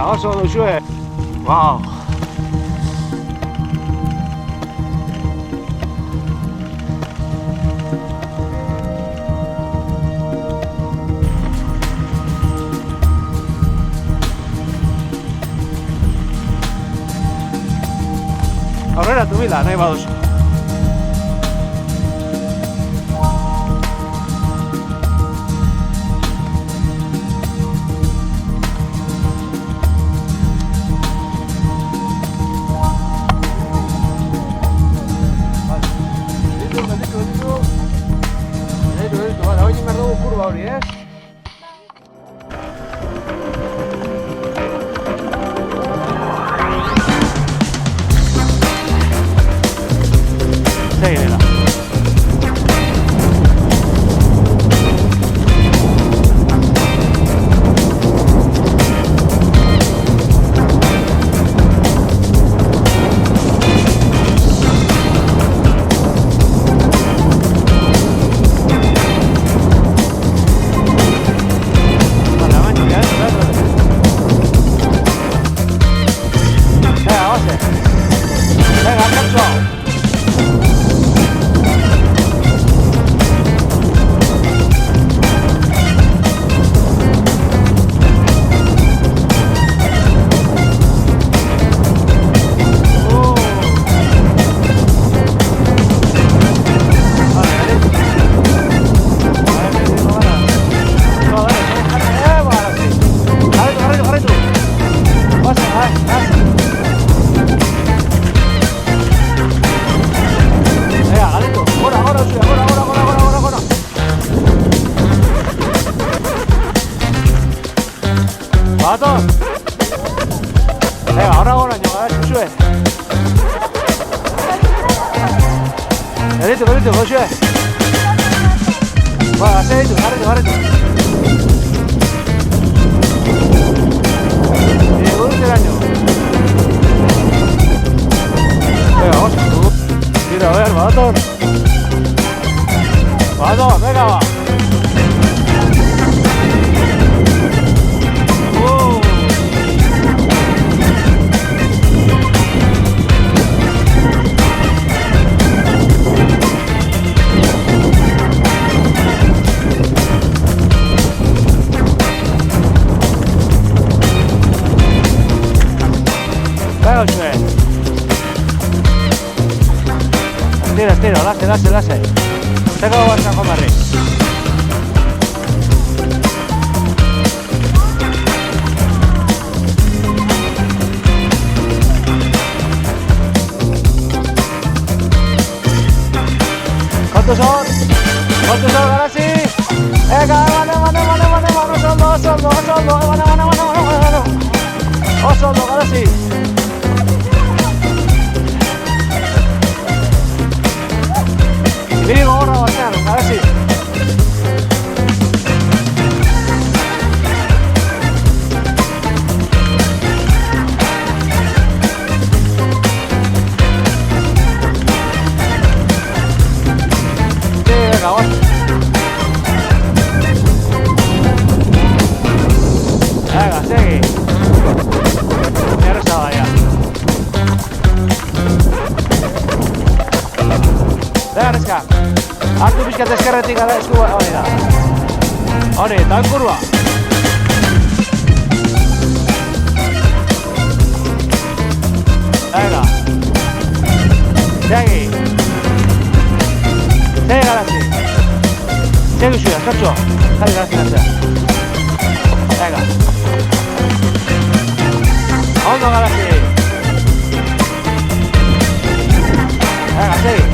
oso duzue. Wow. Aurrera tubila, nahi baduzu. Seguidela. Batos. Venga, ahora, ñoga, sube. Garritu, sube. Va, garritu. Venga, vamos. Tira, a ver, Batos. Batos, venga, va. Estiro, lase. Tengo vas a comer. ¿Cuántos son, Garasi? Venga, Osoldo, Garasi. Mínimo gorra batean, Garasi. Venga, vamos. Venga, segui. Erresa ya. Venga, neska. Hartu pixkat eskerretik gara esku hori da. Hori, tan kurba. Venga. Segi. Segi, Garasi. Segi zuia, eskartxo. Jari, Garasi nazea. Venga. Ondo, Garasi. Venga, segi.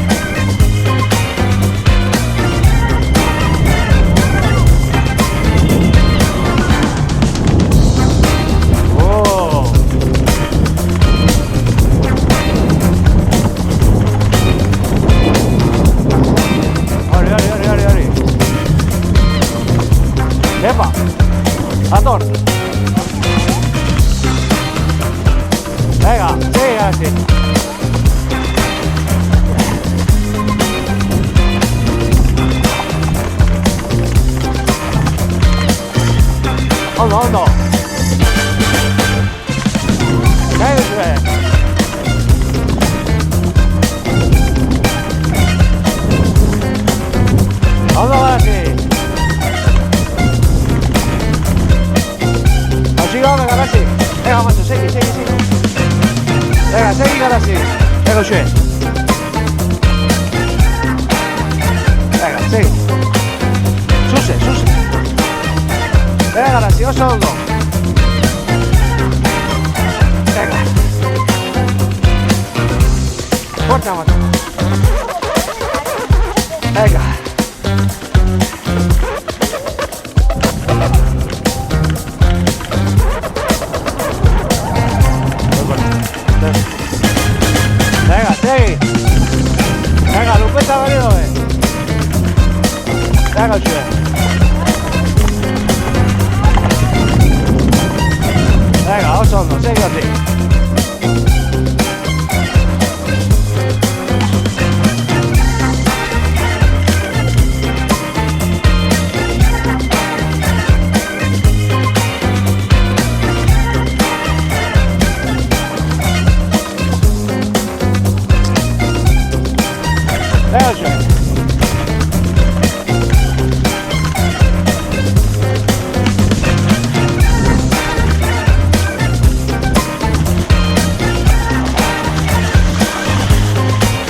Epa, ator. Venga, sigue así. Hondo. scemo. Venga, sigue. Suse. Venga, ahora sí, 8 2. Venga. Fuerza, mano. Venga. Venga, sigue. Venga, Lupeta valido, Venga, cioè. Venga, 8 1, sigue así. Venga, cioè.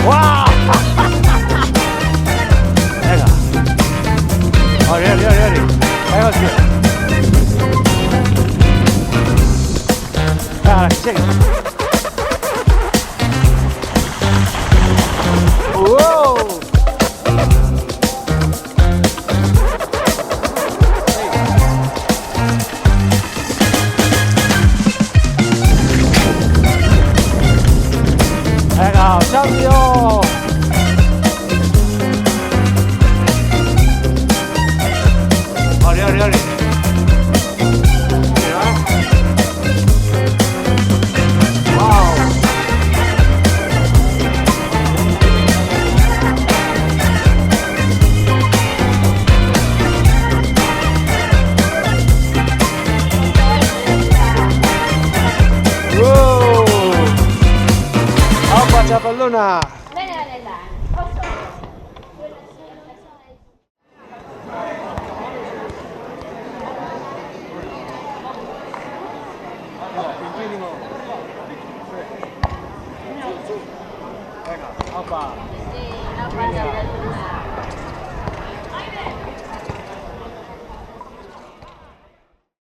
Wow! Venga. Ori. Venga, cioè. Venga, sigue. Wow! Venga, cambio. Ori. Wow. Ciapallona! Bene, Venga, oppa! Sì,